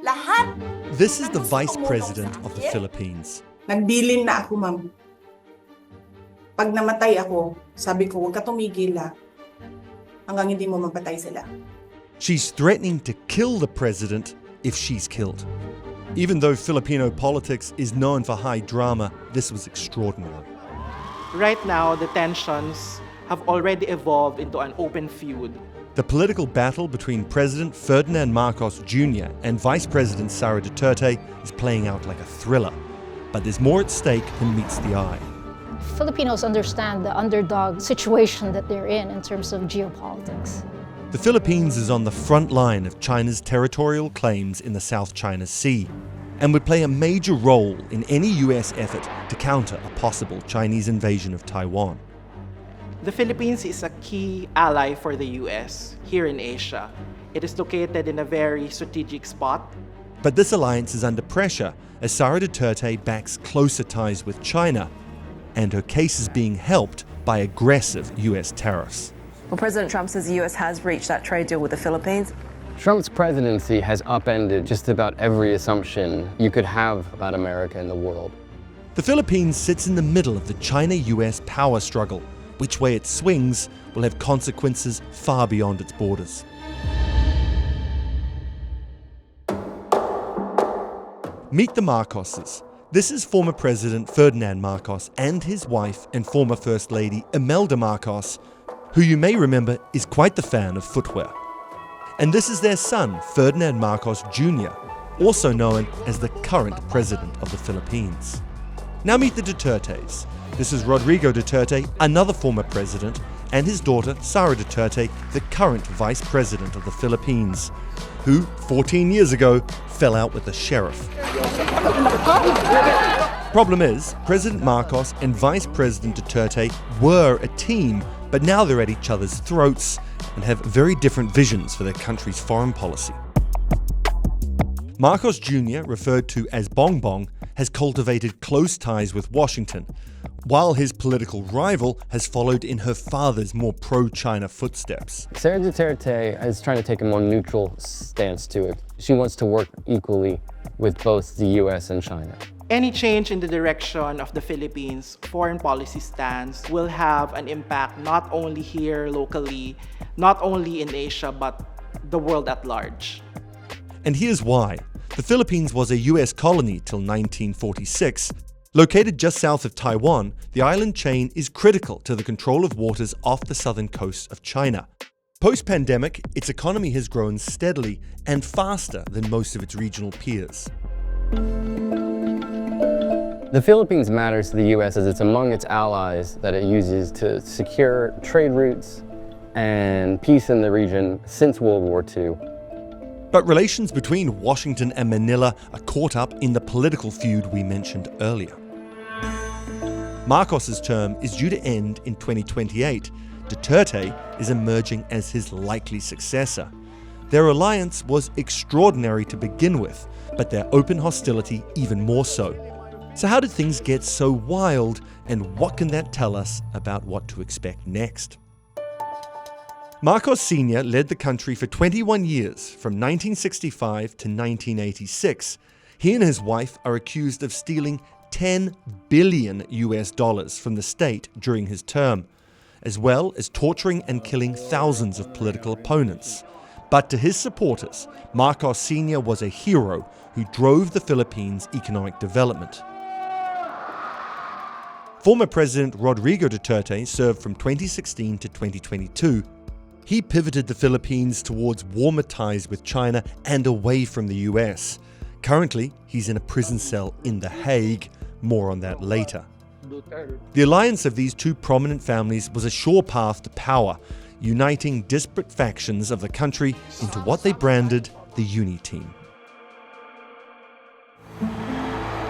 Lahat. This is the Vice President of the Philippines. Nagbilin na ako, ma'am. Pag namatay ako, sabi ko, huwag ka tumigil hanggang hindi mo mapatay sila. She's threatening to kill the president if she's killed. Even though Filipino politics is known for high drama, this was extraordinary. Right now, the tensions have already evolved into an open feud. The political battle between President Ferdinand Marcos Jr. and Vice President Sara Duterte is playing out like a thriller. But there's more at stake than meets the eye. Filipinos understand the underdog situation that they're in terms of geopolitics. The Philippines is on the front line of China's territorial claims in the South China Sea and would play a major role in any US effort to counter a possible Chinese invasion of Taiwan. The Philippines is a key ally for the US here in Asia. It is located in a very strategic spot. But this alliance is under pressure as Sara Duterte backs closer ties with China, and her case is being helped by aggressive US tariffs. Well, President Trump says the US has reached that trade deal with the Philippines. Trump's presidency has upended just about every assumption you could have about America and the world. The Philippines sits in the middle of the China-US power struggle. Which way it swings will have consequences far beyond its borders. Meet the Marcoses. This is former President Ferdinand Marcos and his wife and former First Lady Imelda Marcos, who you may remember is quite the fan of footwear. And this is their son, Ferdinand Marcos Jr., also known as the current President of the Philippines. Now meet the Dutertes. This is Rodrigo Duterte, another former president, and his daughter, Sara Duterte, the current Vice President of the Philippines, who, 14 years ago, fell out with the sheriff. Problem is, President Marcos and Vice President Duterte were a team, but now they're at each other's throats and have very different visions for their country's foreign policy. Marcos Jr., referred to as Bongbong, has cultivated close ties with Washington, while his political rival has followed in her father's more pro-China footsteps. Sara Duterte is trying to take a more neutral stance to it. She wants to work equally with both the US and China. Any change in the direction of the Philippines' foreign policy stance will have an impact not only here locally, not only in Asia, but the world at large. And here's why. The Philippines was a US colony till 1946. Located just south of Taiwan, the island chain is critical to the control of waters off the southern coast of China. Post-pandemic, its economy has grown steadily and faster than most of its regional peers. The Philippines matters to the US as it's among its allies that it uses to secure trade routes and peace in the region since World War II. But relations between Washington and Manila are caught up in the political feud we mentioned earlier. Marcos's term is due to end in 2028. Duterte is emerging as his likely successor. Their alliance was extraordinary to begin with, but their open hostility even more so. So how did things get so wild, and what can that tell us about what to expect next? Marcos Sr. led the country for 21 years, from 1965 to 1986. He and his wife are accused of stealing $10 billion from the state during his term, as well as torturing and killing thousands of political opponents. But to his supporters, Marcos Sr. was a hero who drove the Philippines' economic development. Former President Rodrigo Duterte served from 2016 to 2022. He pivoted the Philippines towards warmer ties with China and away from the US. Currently, he's in a prison cell in The Hague. More on that later. The alliance of these two prominent families was a sure path to power, uniting disparate factions of the country into what they branded the Uni Team.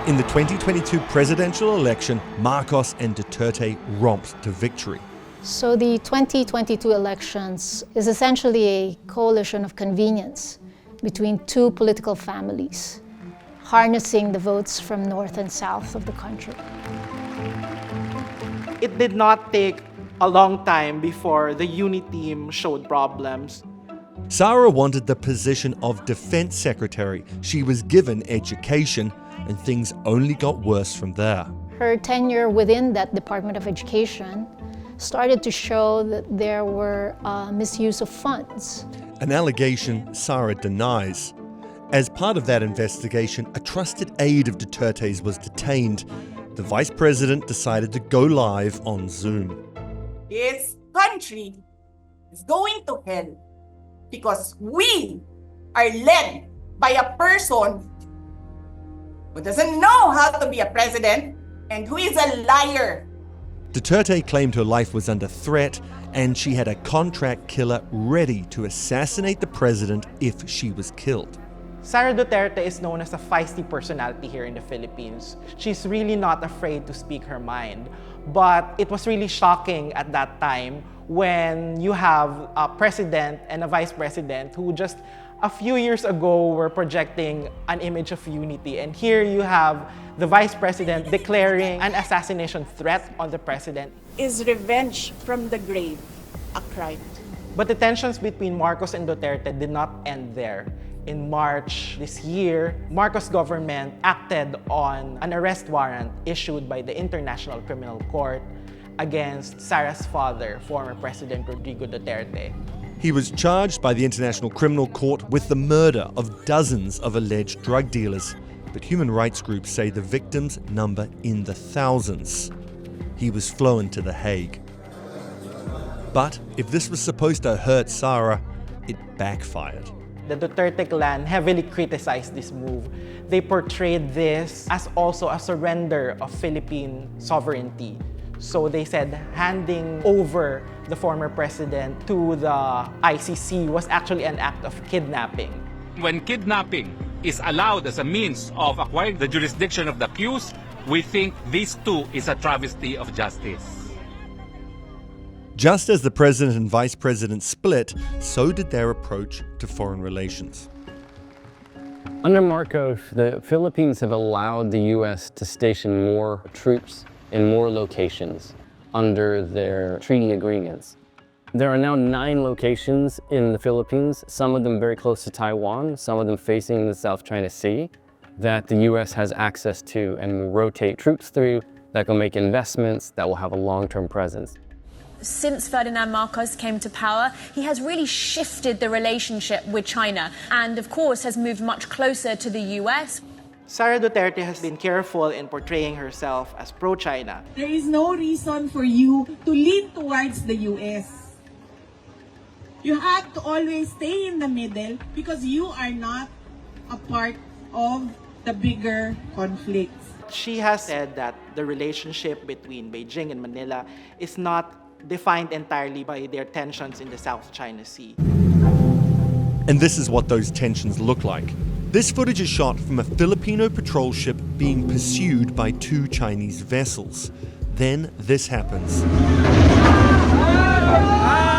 In the 2022 presidential election, Marcos and Duterte romped to victory. So the 2022 elections is essentially a coalition of convenience between two political families, harnessing the votes from north and south of the country. It did not take a long time before the Uni Team showed problems. Sara wanted the position of Defense Secretary. She was given education, and things only got worse from there. Her tenure within that Department of Education started to show that there were misuse of funds. An allegation Sara denies. As part of that investigation, a trusted aide of Duterte's was detained. The vice president decided to go live on Zoom. This country is going to hell because we are led by a person who doesn't know how to be a president and who is a liar. Duterte claimed her life was under threat, and she had a contract killer ready to assassinate the president if she was killed. Sara Duterte is known as a feisty personality here in the Philippines. She's really not afraid to speak her mind. But it was really shocking at that time when you have a president and a vice president who just a few years ago were projecting an image of unity. And here you have the vice president declaring an assassination threat on the president. Is revenge from the grave a crime? But the tensions between Marcos and Duterte did not end there. In March this year, Marcos government acted on an arrest warrant issued by the International Criminal Court against Sara's father, former President Rodrigo Duterte. He was charged by the International Criminal Court with the murder of dozens of alleged drug dealers, but human rights groups say the victims number in the thousands. He was flown to The Hague. But if this was supposed to hurt Sara, it backfired. The Duterte clan heavily criticized this move. They portrayed this as also a surrender of Philippine sovereignty. So they said handing over the former president to the ICC was actually an act of kidnapping. When kidnapping is allowed as a means of acquiring the jurisdiction of the accused, we think this too is a travesty of justice. Just as the president and vice president split, so did their approach to foreign relations. Under Marcos, the Philippines have allowed the U.S. to station more troops in more locations under their treaty agreements. There are now 9 locations in the Philippines, some of them very close to Taiwan, some of them facing the South China Sea, that the U.S. has access to and will rotate troops through, that will make investments, that will have a long-term presence. Since Ferdinand Marcos came to power, he has really shifted the relationship with China and, of course, has moved much closer to the US. Sara Duterte has been careful in portraying herself as pro-China. There is no reason for you to lean towards the US. You have to always stay in the middle because you are not a part of the bigger conflicts. She has said that the relationship between Beijing and Manila is not defined entirely by their tensions in the South China Sea. And this is what those tensions look like. This footage is shot from a Filipino patrol ship being pursued by 2 Chinese vessels. Then this happens.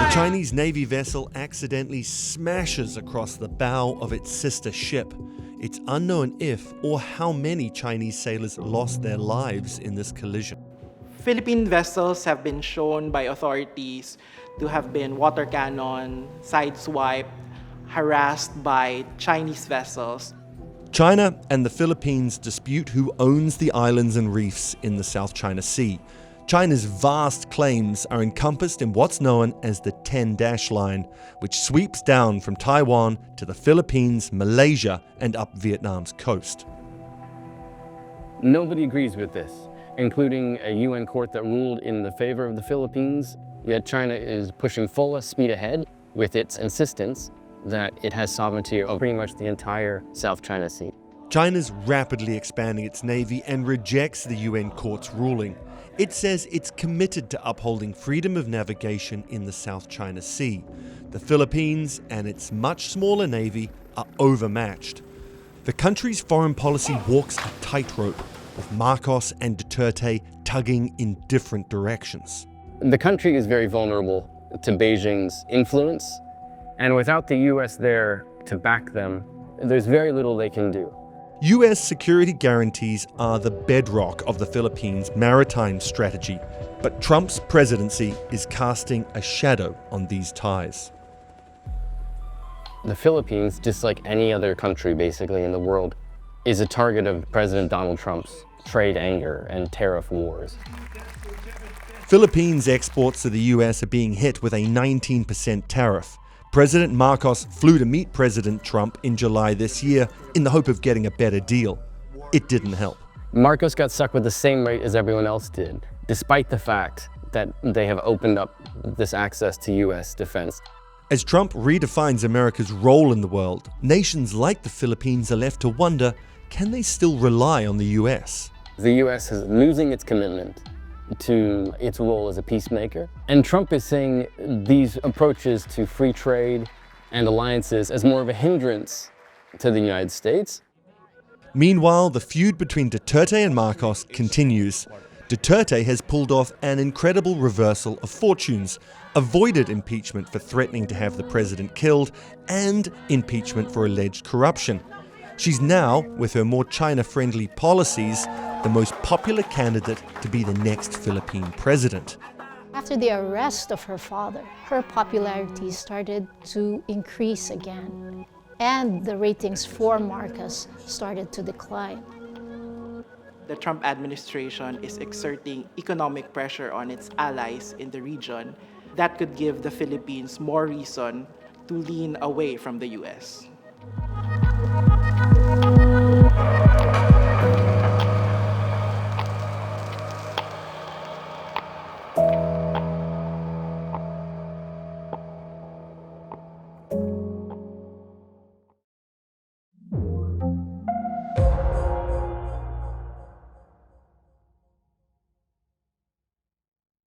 The Chinese Navy vessel accidentally smashes across the bow of its sister ship. It's unknown if or how many Chinese sailors lost their lives in this collision. Philippine vessels have been shown by authorities to have been water cannon, sideswiped, harassed by Chinese vessels. China and the Philippines dispute who owns the islands and reefs in the South China Sea. China's vast claims are encompassed in what's known as the 10-dash line, which sweeps down from Taiwan to the Philippines, Malaysia, and up Vietnam's coast. Nobody agrees with this, including a UN court that ruled in the favor of the Philippines, yet China is pushing full speed ahead with its insistence that it has sovereignty over pretty much the entire South China Sea. China's rapidly expanding its navy and rejects the UN court's ruling. It says it's committed to upholding freedom of navigation in the South China Sea. The Philippines and its much smaller navy are overmatched. The country's foreign policy walks a tightrope, with Marcos and Duterte tugging in different directions. The country is very vulnerable to Beijing's influence, and without the US there to back them, there's very little they can do. US security guarantees are the bedrock of the Philippines' maritime strategy, but Trump's presidency is casting a shadow on these ties. The Philippines, just like any other country basically in the world, is a target of President Donald Trump's trade anger and tariff wars. Philippines exports to the US are being hit with a 19% tariff. President Marcos flew to meet President Trump in July this year in the hope of getting a better deal. It didn't help. Marcos got stuck with the same rate as everyone else did, despite the fact that they have opened up this access to US defense. As Trump redefines America's role in the world, nations like the Philippines are left to wonder, can they still rely on the US? The US is losing its commitment to its role as a peacemaker, and Trump is seeing these approaches to free trade and alliances as more of a hindrance to the United States. Meanwhile, the feud between Duterte and Marcos continues. Duterte has pulled off an incredible reversal of fortunes, avoided impeachment for threatening to have the president killed, and impeachment for alleged corruption. She's now, with her more China-friendly policies, the most popular candidate to be the next Philippine president. After the arrest of her father, her popularity started to increase again, and the ratings for Marcos started to decline. The Trump administration is exerting economic pressure on its allies in the region that could give the Philippines more reason to lean away from the US.